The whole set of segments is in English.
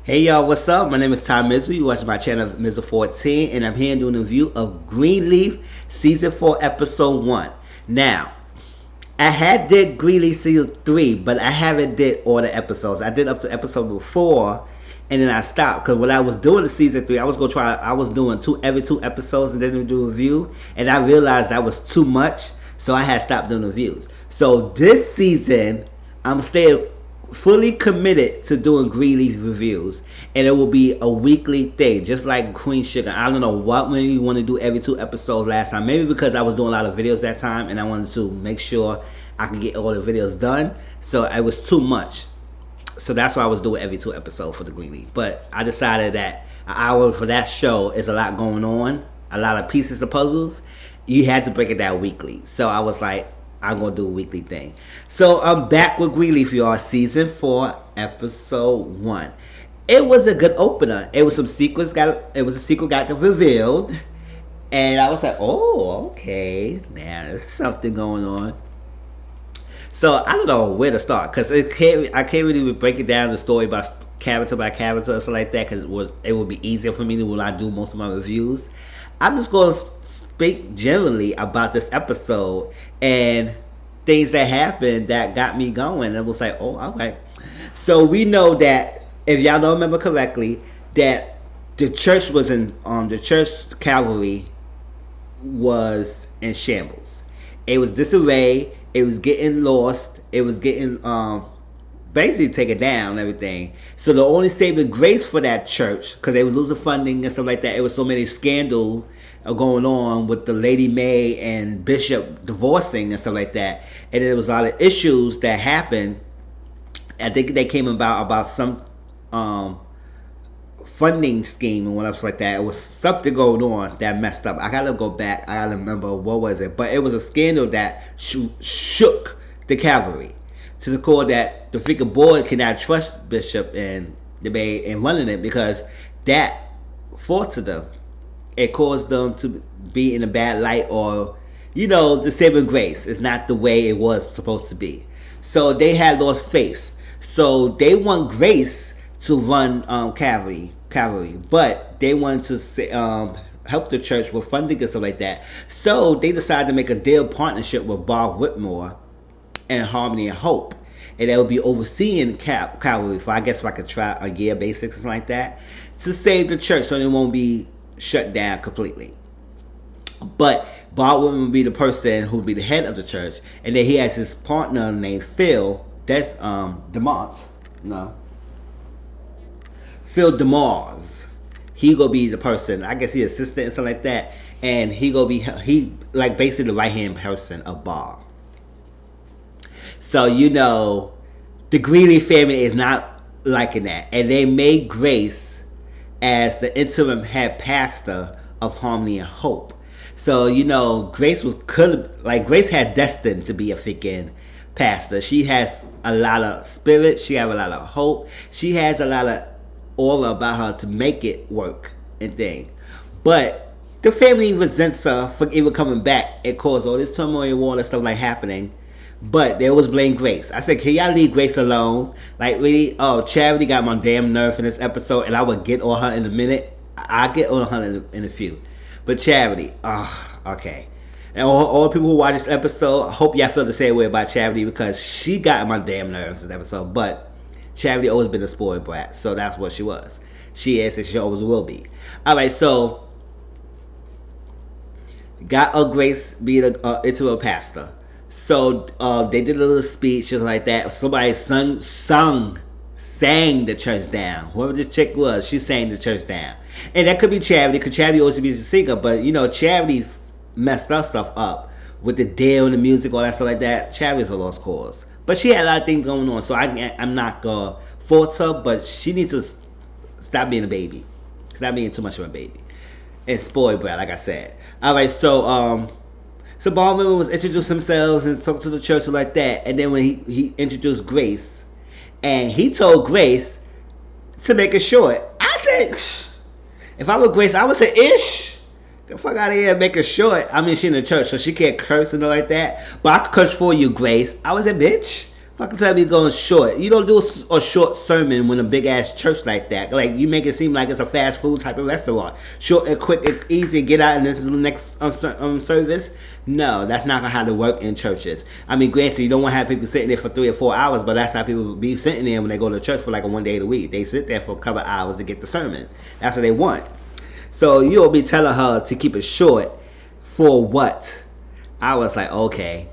Hey y'all, what's up? My name is Tom Mizzle. You watch my channel Mizzle 14, and I'm here doing a review of Greenleaf Season 4 Episode 1. Now, I had did Greenleaf Season 3, but I haven't did all the episodes. I did up to episode 4, and then I stopped because when I was doing the Season 3, I was doing every two episodes and then do a review, and I realized that was too much, so I had stopped doing reviews. So this season, I'm staying fully committed to doing Greenleaf reviews, and it will be a weekly thing, just like Queen Sugar. I don't know what made me want to do every two episodes last time. Maybe because I was doing a lot of videos that time, and I wanted to make sure I could get all the videos done. So it was too much. So that's why I was doing every two episodes for the Greenleaf. But I decided that an hour for that show is a lot going on, a lot of pieces of puzzles. You had to break it down weekly. So I was like, I'm gonna do a weekly thing. So I'm back with Greenleaf, y'all. Season 4, episode 1. It was a good opener. It was a secret got revealed, and I was like, oh, okay, man, there's something going on. So I don't know where to start because I can't really break it down the story by character by character or something like that because it would be easier for me to when I do most of my reviews. I'm just gonna speak generally about this episode and things that happened that got me going. And it was like, oh, okay. So we know that, if y'all don't remember correctly, that the church was the church cavalry was in shambles. It was disarray. It was getting lost. It was getting basically taken down and everything. So the only saving grace for that church, because they were losing funding and stuff like that, it was so many scandals going on with the Lady May and Bishop divorcing and stuff like that, and there was a lot of issues that happened. I think they came about some funding scheme and what else like that. It was something going on that messed up. I gotta go back. I gotta remember what was it, but it was a scandal that shook the cavalry to the core that the freaking board cannot trust Bishop and the May and running it because that fought to them. It caused them to be in a bad light, or the saving grace is not the way it was supposed to be. So they had lost faith. So they want grace to run cavalry, but they wanted to help the church with funding and stuff like that. So they decided to make a deal partnership with Bob Whitmore and Harmony and Hope, and they will be overseeing cavalry for, I guess, like a year basics or something like that, to save the church so they won't be shut down completely. But Bob would be the person who would be the head of the church, and then he has his partner named Phil. That's DeMars. No, Phil DeMars. He gonna be the person. I guess he assistant and something like that, and he like basically the right hand person of Bob. So the Greenleaf family is not liking that, and they made Grace as the interim head pastor of Harmony and Hope. So Grace Grace had destined to be a freaking pastor. She has a lot of spirit. She has a lot of hope. She has a lot of aura about her to make it work and thing. But the family resents her for even coming back. It caused all this turmoil and war and stuff like happening. But they always blame Grace. I said, can y'all leave Grace alone? Like, really? Oh, Charity got my damn nerve in this episode, and I would get on her in a minute. I'll get on her in a few. But Charity, okay. And all the people who watch this episode, I hope y'all feel the same way about Charity, because she got on my damn nerves in this episode. But Charity always been a spoiled brat, so that's what she was. She is, and she always will be. Alright, so got a Grace being into a pastor. So they did a little speech just like that. Somebody sang the church down. Whoever this chick was, she sang the church down. And that could be Charity, because Charity always be a singer. But Charity messed her stuff up with the deal and the music, all that stuff like that. Charity's a lost cause. But she had a lot of things going on. So I'm not gonna fault her, but she needs to stop being a baby. Stop being too much of a baby. And spoiled brat, like I said. Alright, so Bob Whitmore was introducing himself and talking to the church like that, and then when he introduced Grace, and he told Grace to make it short. I said, if I were Grace, I would say, ish, the fuck out of here, make it short. I mean, she in the church, so she can't curse and all like that, but I could curse for you, Grace. I would say, bitch, Fucking tell me going short. You don't do a short sermon when a big ass church like that. Like you make it seem like it's a fast food type of restaurant. Short and quick and easy. Get out in the next service. No, that's not how to work in churches. I mean, granted, you don't want to have people sitting there for 3 or 4 hours, but that's how people be sitting there when they go to church for like a 1 day a week. They sit there for a couple of hours to get the sermon. That's what they want. So you'll be telling her to keep it short for what? I was like, okay.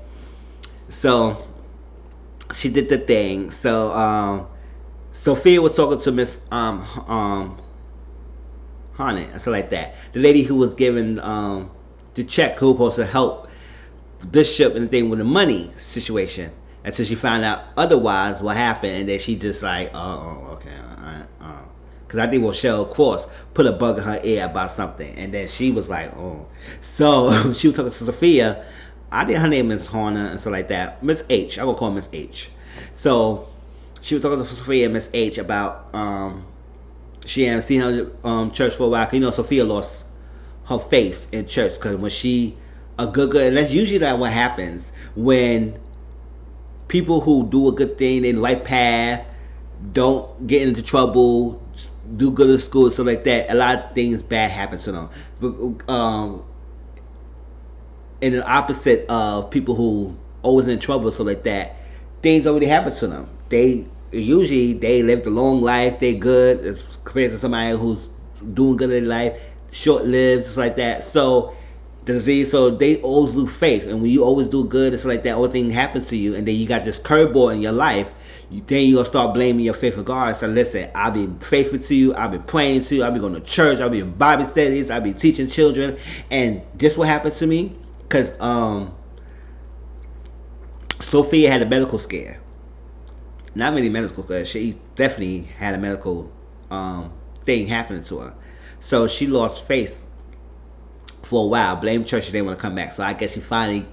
So she did the thing. So Sophia was talking to Miss Honey and stuff like that. The lady who was giving the check, who was supposed to help Bishop and the thing with the money situation, until she found out otherwise what happened, and then she just like, okay, because I think Rochelle Cross put a bug in her ear about something, and then she was like, oh. So she was talking to Sophia. I think her name is Hannah and stuff like that. Miss H. I'm gonna call her Miss H. So she was talking to Sophia and Miss H about she hadn't seen her church for a while. You know, Sophia lost her faith in church because when she a good, and that's usually not what happens when people who do a good thing in the right path, don't get into trouble, do good at school, stuff like that. A lot of things bad happen to them. But and the opposite of people who always in trouble, so like that, things already happen to them. They lived a long life. They good as compared to somebody who's doing good in life, short lived, just like that. So the disease, so they always lose faith. And when you always do good, it's like that. All thing happens to you, and then you got this curveball in your life. Then you're gonna start blaming your faith of God. So listen, I've been faithful to you. I've been praying to you. I've been going to church. I've been in Bible studies. I've been teaching children, and this what happened to me. Because Sophia had a medical scare. Not really medical scare. She definitely had a medical thing happening to her. So she lost faith for a while. Blamed church. She didn't want to come back. So I guess she finally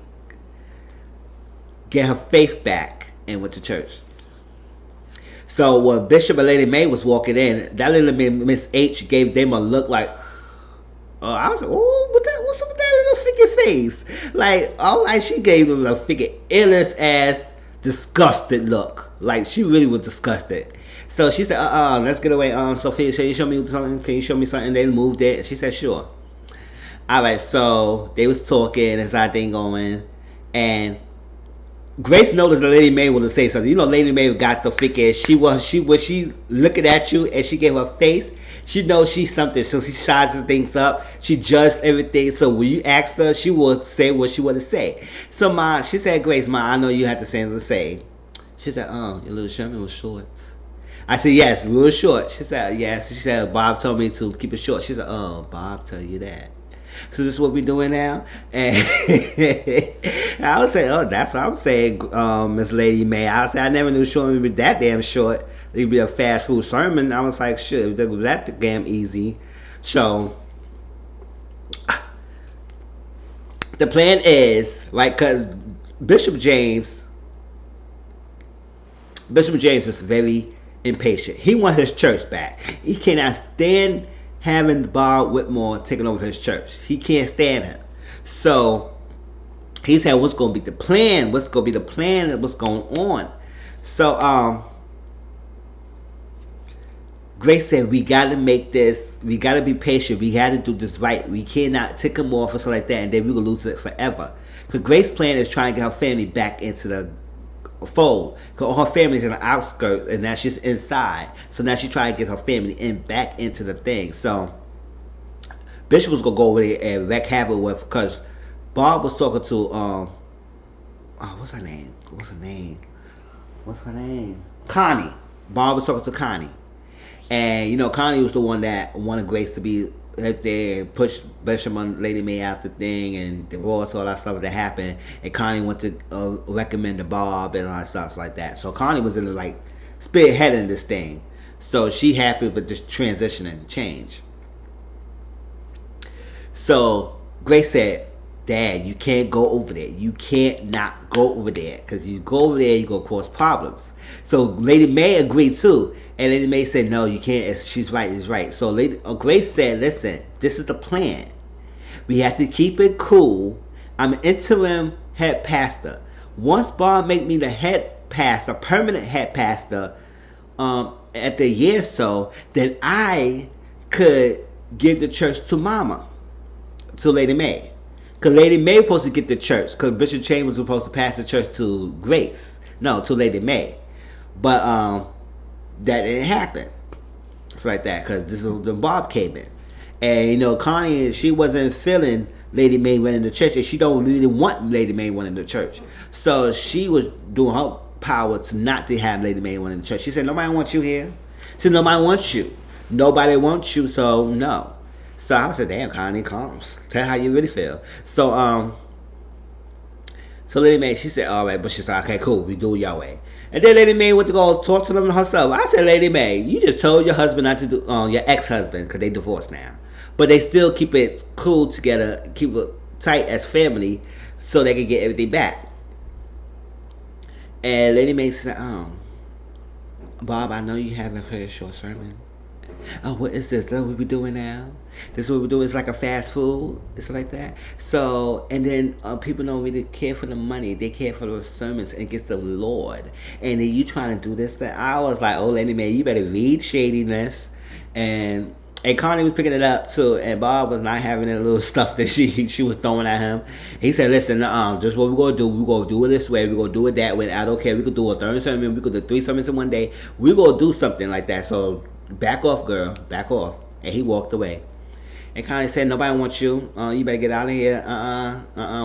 get her faith back and went to church. So when Bishop and Lady Mae was walking in, that little Miss H gave them a look like, I was like, oh, what's up with that little figure face? Like, all like she gave them a figure illness ass disgusted look. Like she really was disgusted. So she said, let's get away. Sophia, can you show me something? Can you show me something? They moved it. She said, sure. Alright, so they was talking and that thing going, and Grace noticed that Lady Mae was to say something. You know, Lady Mae got the figure. She looking at you and she gave her face. She knows she's something, so she sizes things up. She judges everything. So when you ask her, she will say what she want to say. So she said, Grace, I know you had the same to say. She said, your little Sherman was short. I said, yes, we were short. She said, yes. She said, Bob told me to keep it short. She said, Bob tell you that. So this is what we're doing now. And I would say, that's what I'm saying, Miss Lady Mae. I would say, I never knew short would be that damn short. It'd be a fast food sermon. I was like, shit, that damn easy. So the plan is, right, because Bishop James is very impatient. He wants his church back. He cannot stand having Bob Whitmore taking over his church. He can't stand him. So he said, what's going to be the plan? What's going to be the plan of what's going on? So Grace said, we got to make this, we got to be patient. We got to do this right. We cannot take him off or something like that, and then we're going to lose it forever. Because Grace's plan is trying to get her family back into the fold. Because her family's in the outskirts, and now she's inside. So now she's trying to get her family back into the thing. So Bishop was going to go over there and wreak havoc with, because Bob was talking to, what's her name? Connie. Bob was talking to Connie. And, you know, Connie was the one that wanted Grace to be right there, push Bishop and Lady Mae out the thing, and divorce, all that stuff that happened. And Connie went to recommend to Bob and all that stuff like that. So Connie was in the, like, spearheading this thing. So she happy with this transition and change. So Grace said, Dad, you can't go over there. You can't not go over there. Because you go over there, you're going to cause problems. So Lady Mae agreed too. And Lady Mae said, no, you can't. She's right. It's right. So Grace said, listen, this is the plan. We have to keep it cool. I'm an interim head pastor. Once Bob make me the head pastor, permanent head pastor, at the year so, then I could give the church to Mama, to Lady May. Because Lady May was supposed to get the church. Because Bishop Chambers was supposed to pass the church to Grace. No, to Lady May. But that didn't happen. It's like that. Because this is when Bob came in. And, you know, Connie, she wasn't feeling Lady May running the church. And she don't really want Lady May running the church. So she was doing her power to not to have Lady May running the church. She said, nobody wants you here. She said, nobody wants you. Nobody wants you, so no. So I said, damn, Connie, calm. Tell how you really feel. So Lady May, she said, all right, but she said, okay, cool, we do it your way. And then Lady May went to go talk to them herself. I said, Lady May, you just told your husband not to do, your ex-husband, because they divorced now. But they still keep it cool together, keep it tight as family, so they can get everything back. And Lady May said, Bob, I know you haven't heard a short sermon. Oh, what is this? That's what we doing now? This is what we do. It's like a fast food. It's like that. So, and then people don't really care for the money. They care for the sermons and get the Lord. And then you trying to do this thing. I was like, oh, Lady May, you better read shadiness. And Connie was picking it up too. And Bob was not having that little stuff that she was throwing at him. He said, listen, just what we're going to do. We're going to do it this way. We're going to do it that way. I don't care. We could do a third sermon. We could do 3 sermons in one day. We're going to do something like that. So, back off, girl. Back off. And he walked away. And Connie said, nobody wants you. You better get out of here.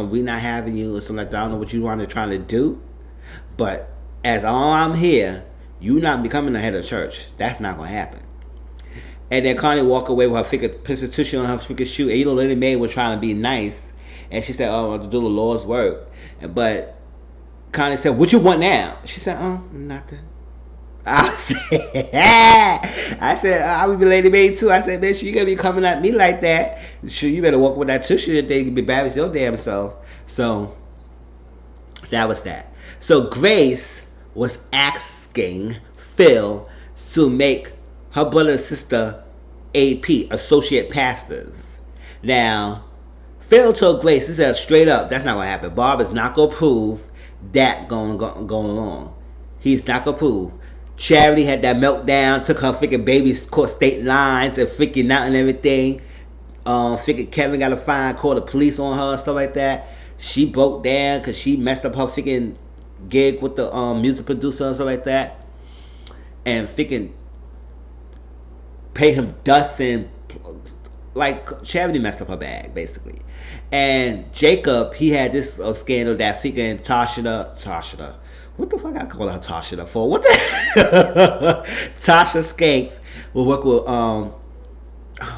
We not having you. Or something like that. I don't know what you want to try to do. But as all I'm here, you not becoming the head of church. That's not going to happen. And then Connie walked away with her figure piece of tissue on her figure shoe. And you know, Lady May was trying to be nice. And she said, oh, I want to do the Lord's work. But Connie said, what you want now? She said, nothing. I said, I would be Lady May too. I said, bitch, you gonna be coming at me like that. Sure, you better walk with that tissue that they can be bad with your damn self. So that was that. So Grace was asking Phil to make her brother and sister AP, associate pastors. Now, Phil told Grace, he said straight up, that's not gonna happen. Bob is not gonna prove that going on. He's not gonna prove. Charity had that meltdown, took her freaking babies, caught state lines and freaking out and everything. Freaking Kevin got a fine, called the police on her, stuff like that. She broke down because she messed up her freaking gig with the music producer and stuff like that. And freaking pay him dust and like Charity messed up her bag basically. And Jacob, he had this scandal that freaking Tasha. What the fuck I call her Tasha for? What the Tasha Skanks will work with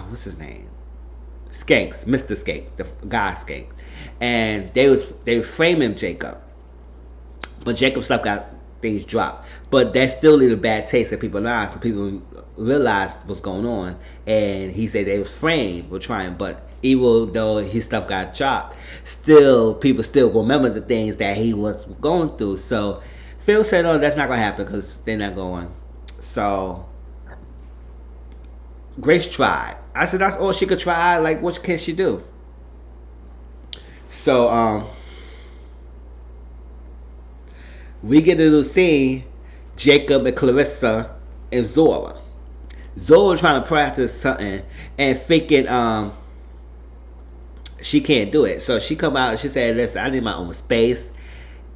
what's his name? Skanks, Mr. Skank, the guy Skank. And they was framing Jacob. But Jacob's stuff got things dropped. But that still leave a bad taste in people's lives, so people realized what's going on. And he said they was framed for trying, but even though his stuff got dropped, still people still remember the things that he was going through. So Phil said, oh, that's not going to happen because they're not going. So Grace tried. I said, that's all she could try. Like, what can she do? So we get to see Jacob and Clarissa and Zora. Zora trying to practice something and thinking she can't do it. So she come out and she said, listen, I need my own space.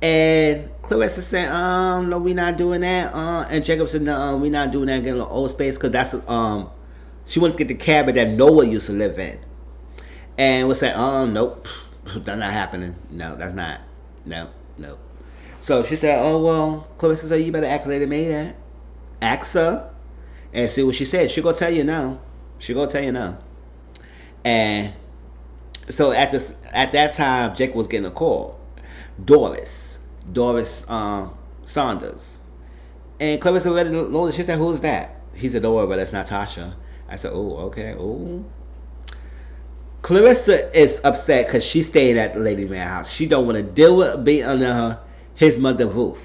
And Clarissa said, no, we not doing that. And Jacob said, no, we not doing that, getting an old space, because that's she wants to get the cabin that Noah used to live in. And we said, nope, that's not happening. No, that's not. No. So she said, oh, well, Clarissa said, you better ask Lady May that. Ask her and see what she said. She gonna tell you no. And so at that time, Jake was getting a call. Doris Saunders. And Clarissa read it. She said, who's that? He said, don't worry about it, it's not Tasha. I said, oh, okay, oh. Clarissa is upset because she's staying at the Lady May house. She don't want to deal with being under his mother's roof.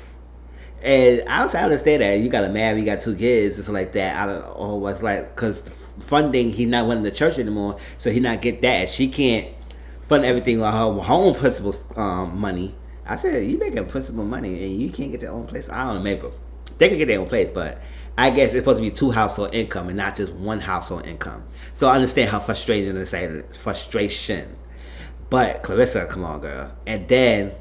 And I understand that. You got to marry, you got 2 kids, and stuff like that. I don't know what's like, because funding, he's not running the church anymore, so he not get that. She can't fund everything on her own principal's money. I said, you making principal money and you can't get your own place. I don't know, maybe they can get their own place, but I guess it's supposed to be two household income and not just one household income. So I understand how frustrating it is, frustration. But Clarissa, come on, girl. And then,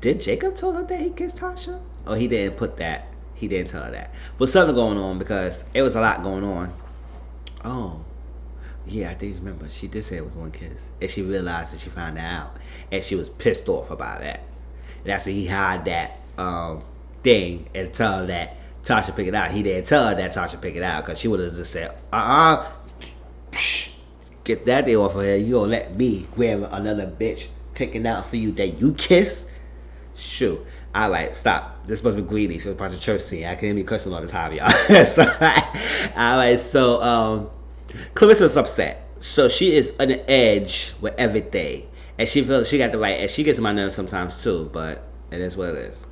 did Jacob tell her that he kissed Tasha? Oh, he didn't put that. He didn't tell her that. But something going on because it was a lot going on. Oh, yeah, I think remember she did say it was one kiss, and she realized that she found out, and she was pissed off about that. And that's when he had that thing and tell her that Tasha picked it out. He didn't tell her that Tasha picked it out because she would have just said, get that day off of her. You don't let me grab another bitch taking out for you that you kiss. Shoot. Alright, stop. This is supposed to be Greenleaf. It's about the church scene. I can't be cursing all the time, y'all. So, alright, so Clarissa's upset. So she is on the edge with everything. And she feels she got the right, and she gets on my nerves sometimes too, but it is what it is.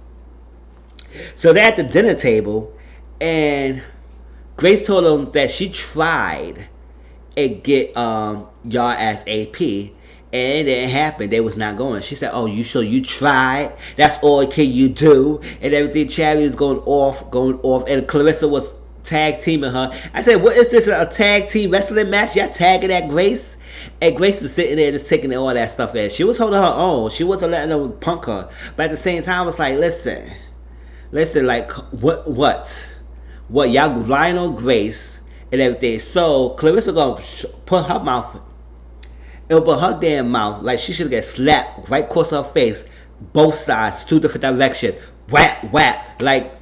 So they're at the dinner table, and Grace told them that she tried and get y'all as AP, and it didn't happen. They was not going. She said, "Oh, you tried? That's all can you do?" And everything. Charity was going off, and Clarissa was tag teaming her. I said, "What is this? A tag team wrestling match? Y'all tagging at Grace?" And Grace was sitting there just taking all that stuff in. She was holding her own. She wasn't letting them punk her. But at the same time, I was like, listen, like what? Y'all relying on Grace and everything. So Clarissa gonna put her mouth. It'll put her damn mouth like she should get slapped right across her face, both sides, two different directions. Whap, whap. Like,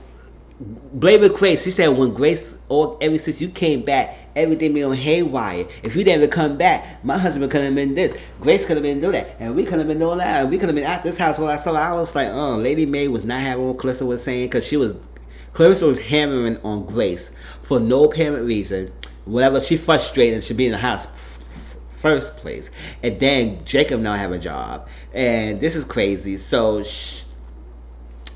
blame it Grace. She said when Grace, ever since you came back, everything been on haywire. If you didn't come back, my husband could have been this. Grace could have been doing that. And we could have been doing that. And we could have been at this house all that stuff. I was like, Lady Mae was not having what Clarissa was saying because Clarissa was hammering on Grace for no apparent reason. Whatever, she frustrated, she be in the house first place, and then Jacob now have a job, and this is crazy. So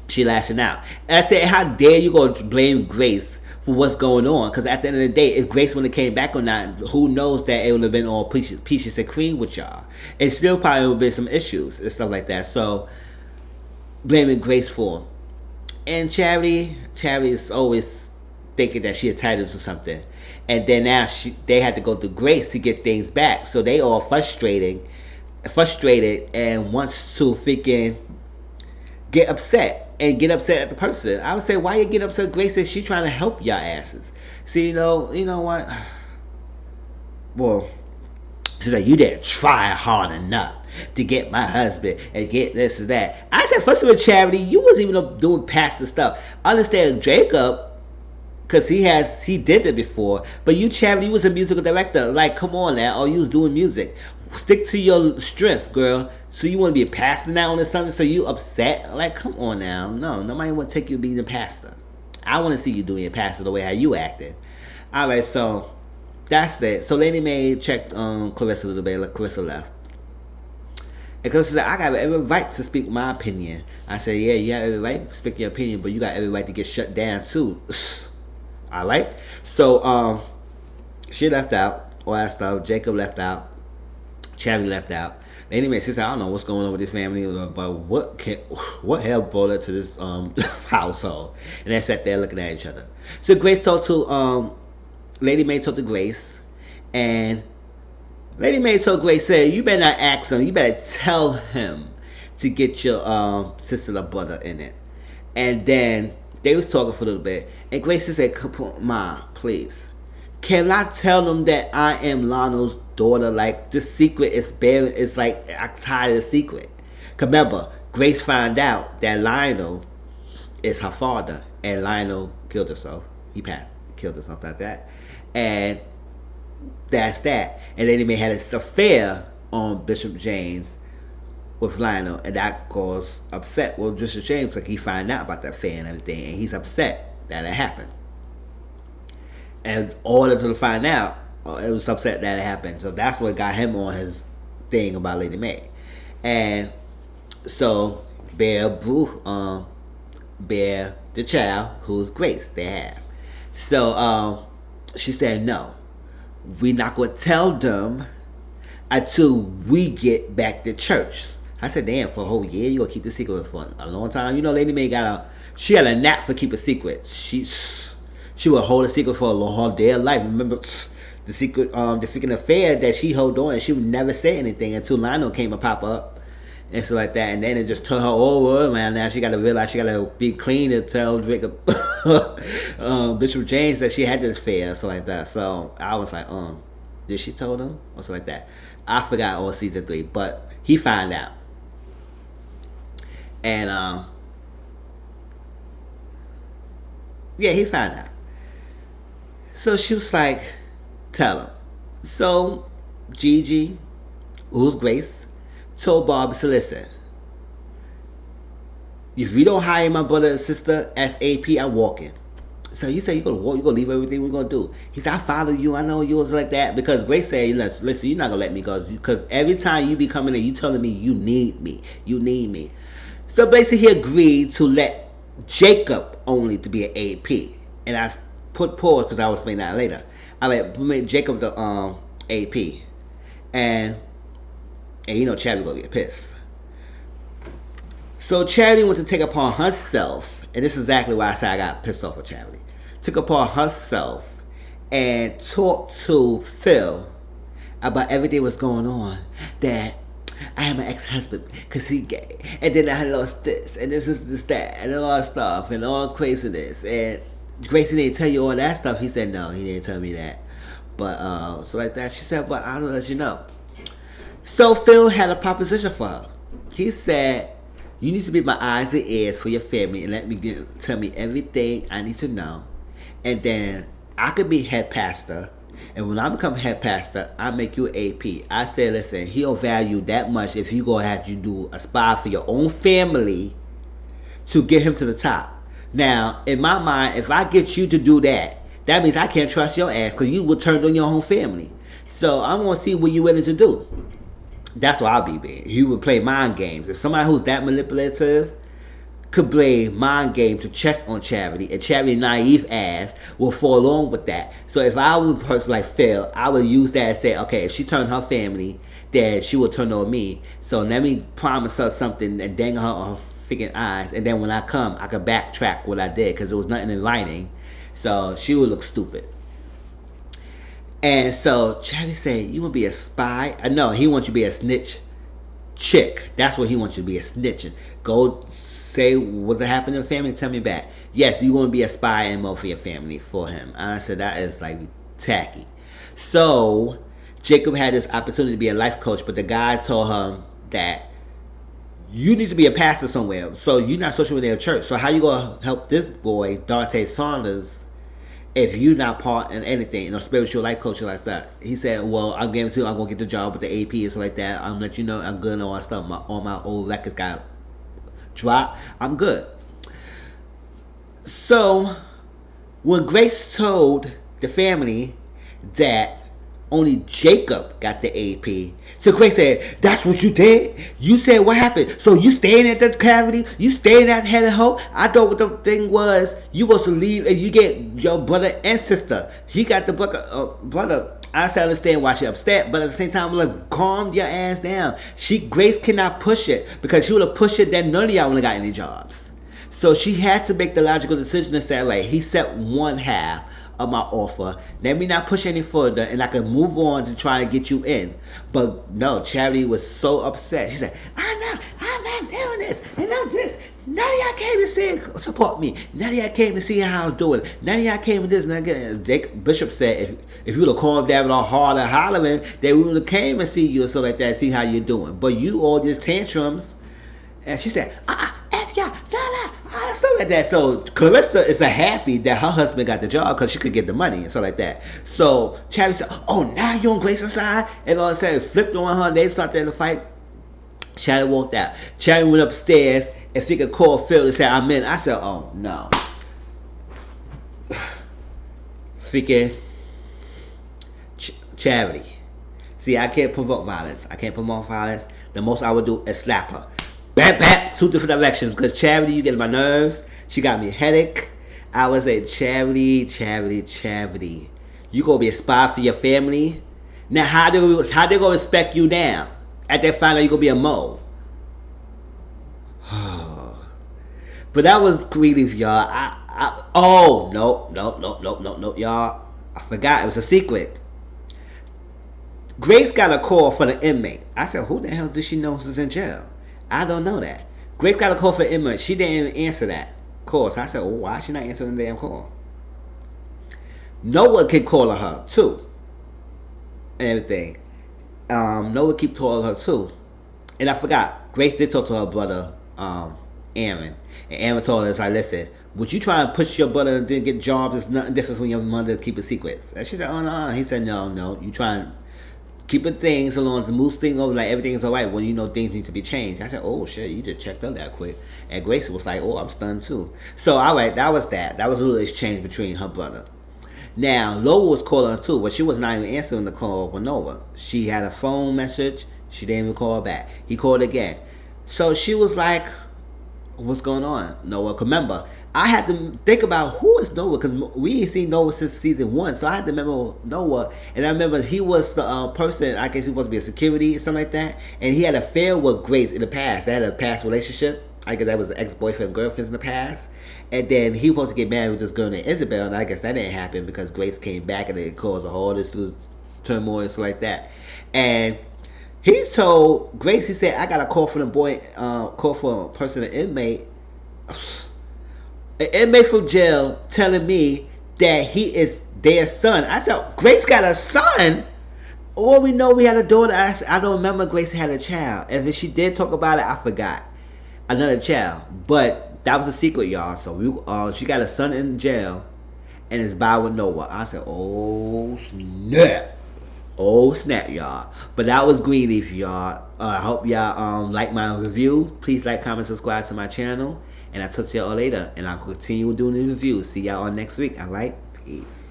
she lashing out, and I said, how dare you go blame Grace for what's going on? Because at the end of the day, if Grace would have came back or not, who knows that it would have been all peaches and cream with y'all, and still probably would have been some issues and stuff like that. So blaming Grace for, and Charity is always thinking that she entitled to something. And then now they had to go through Grace to get things back. So they all frustrated and wants to freaking get upset at the person. I would say, why you get upset with Grace if she trying to help y'all asses? See, you know what? Well, she's like, you didn't try hard enough to get my husband and get this and that. I said, first of all, Charity, you wasn't even doing past the stuff. Understand Jacob, because he did it before. But you, Charity, you was a musical director. Like, come on now. Or you was doing music. Stick to your strength, girl. So you want to be a pastor now on this Sunday? So you upset? Like, come on now. No, nobody want to take you being a pastor. I want to see you doing a pastor the way how you acted. Alright, so that's it. So Lady Mae checked Clarissa a little bit. Like, Clarissa left. And Clarissa said, I got every right to speak my opinion. I said, yeah, you have every right to speak your opinion, but you got every right to get shut down too. Alright, so she left out, all that stuff. Jacob left out, Charity left out. Anyway, she said, I don't know what's going on with this family, but what hell brought her to this household? And they sat there looking at each other. So Grace talked to Lady Mae talked to Grace, and Lady Mae told Grace, said, you better not ask him, you better tell him to get your sister or brother in it. And then they was talking for a little bit, and Grace said, come on, Ma, please. Can I tell them that I am Lionel's daughter? Like, this secret is buried. It's like, I'm tired of the secret. Cause remember, Grace found out that Lionel is her father, and Lionel killed himself. He killed himself like that. And that's that. And then he may had an affair on Bishop James with Lionel, and that caused upset. Well, Bishop James, like, he found out about that affair and everything, and he's upset that it happened. And in order to find out, it was upset that it happened. So that's what got him on his thing about Lady Mae. And so Bear the child, who's Grace, they have. So she said, no, we're not going to tell them until we get back to church. I said, damn, for a whole year, you gonna keep the secret for a long time? You know, Lady Mae she had a knack for keeping secrets. She would hold a secret for a whole day of life. Remember the secret, the freaking affair that she held on, and she would never say anything until Lionel came and pop up and stuff like that. And then it just took her over, man. Now she got to realize she got to be clean and tell Jacob, Bishop James that she had this affair, so like that. So I was like, did she tell him or something like that? I forgot all season 3, but he found out. And yeah, he found out. So she was like, tell him. So Gigi, who's Grace, told Barbara to listen. If you don't hire my brother and sister as AP, I'm walking. So you say you're gonna walk, you're gonna leave everything we're gonna do. He said, I follow you, I know you was like that. Because Grace said, listen, you're not gonna let me go. Because every time you be coming in, you telling me you need me. You need me. So basically he agreed to let Jacob only to be an AP. And I put pause because I will explain that later. I made Jacob the AP. And you know Charity gonna get pissed. So Charity went to take upon herself, and this is exactly why I said I got pissed off with Charity. Took upon herself and talked to Phil about everything was going on. That I had my ex-husband because he gay, and then I lost this, and this is this that, and all that stuff, and all craziness. And Gracie didn't tell you all that stuff. He said no, he didn't tell me that. But so like that, she said, but I'll let you know. So Phil had a proposition for her. He said, you need to be my eyes and ears for your family and let me tell me everything I need to know. And then I could be head pastor. And when I become head pastor, I make you AP. I say, listen, he don't value that much if you go have you do a spy for your own family to get him to the top. Now, in my mind, if I get you to do that, that means I can't trust your ass because you will turn on your own family. So I'm going to see what you're willing to do. That's what I'll be being. You would play mind games. If somebody who's that manipulative could play mind games to chess on Charity, and Charity naive ass will fall along with that. So if I was a person like Phil, I would use that and say, okay, if she turned her family, then she will turn on me. So let me promise her something and dang her on her freaking eyes, and then when I come, I could backtrack what I did because there was nothing in writing. So she would look stupid. And so Charlie said, you want to be a spy? No, he wants you to be a snitch chick. That's what he wants you to be, a snitching. Go say what's happened in the family and tell me back. Yes, you want to be a spy and more for your family for him. And I said, that is like tacky. So Jacob had this opportunity to be a life coach, but the guy told him that you need to be a pastor somewhere. So you're not social with their church. So how you going to help this boy, Dante Saunders, if you're not part in anything, spiritual life coaching like that? He said, well, I guarantee you I'm going to get the job with the AP and stuff like that. I'm going to let you know I'm good and all that stuff. All my old records got dropped. I'm good. So when Grace told the family that only Jacob got the AP, so Grace said, that's what you did? You said, what happened? So you staying at the cavity? You staying at Head of Hope? I thought what the thing was, you supposed to leave if you get your brother and sister. He got the brother. I said, I understand why she upset, but at the same time, I'm like, calm your ass down. Grace cannot push it, because she would have pushed it, then none of y'all would have got any jobs. So she had to make the logical decision and say, like, he set one half of my offer. Let me not push any further, and I can move on to try to get you in. But no, Charity was so upset. She said, I'm not doing this, and I'm this. None of y'all came to support me. None of y'all came to see how I was doing. None of y'all came to this. And Bishop said, if you would have called David all hard and hollering, they would have came and see you or so like that, see how you're doing. But you all just tantrums. And she said, ask y'all, stuff like that. So Clarissa is happy that her husband got the job because she could get the money and stuff like that. So Charlie said, oh, now you're on Grace's side? And all of a sudden flipped on her, they started to fight. Charlie walked out. Charlie went upstairs and she could call Phil to say, I'm in. I said, oh, no. Freaking Charity. See, I can't provoke violence. The most I would do is slap her. Bap, bap, 2 different directions. Because Charity, you get my nerves. She got me a headache. I would say, Charity. You gonna be a spy for your family? Now, how they gonna respect you now? After they find out you gonna be a mole? But that was Greenleaf, y'all. Oh no, no, no, no, no, no, y'all. I forgot it was a secret. Grace got a call for the inmate. I said, who the hell does she know is in jail? I don't know that. Grace got a call for the inmate. She didn't even answer that call. So I said, well, why is she not answering the damn call? Noah keep calling her too. And everything. Noah keep calling her too. And I forgot. Grace did talk to her brother, Aaron. And Aaron told her, like, listen, would you try and push your brother to get jobs? It's nothing different from your mother to keep it secrets. And she said, oh no. He said, no, no. You try and keeping things along to move things over like everything's alright when you know things need to be changed. I said, oh shit, you just checked up that quick. And Grace was like, oh, I'm stunned too. So alright, that was that. That was a little exchange between her brother. Now, Lola was calling her too, but she was not even answering the call with Nova. She had a phone message, she didn't even call back. He called again. So she was like, what's going on, Noah? Remember, I had to think about who is Noah because we ain't seen Noah since season 1, so I had to remember Noah. And I remember he was the person, I guess he was supposed to be a security or something like that, and he had an affair with Grace in the past. They had a past relationship. I guess that was the ex-boyfriend, girlfriends in the past. And then he was supposed to get married with this girl named Isabel, and I guess that didn't happen because Grace came back and it caused all this turmoil and stuff like that. And he told Grace, he said, I got a call from the boy, call for a person, an inmate. An inmate from jail telling me that he is their son. I said, Grace got a son? Or we know we had a daughter. I don't remember Grace had a child. And if she did talk about it, I forgot. Another child. But that was a secret, y'all. So she got a son in jail and is by with Noah. I said, oh snap. Oh snap, y'all. But that was Greenleaf, y'all. I hope y'all like my review. Please like, comment, subscribe to my channel. And I'll talk to y'all later. And I'll continue doing the reviews. See y'all on next week. Alright? Peace.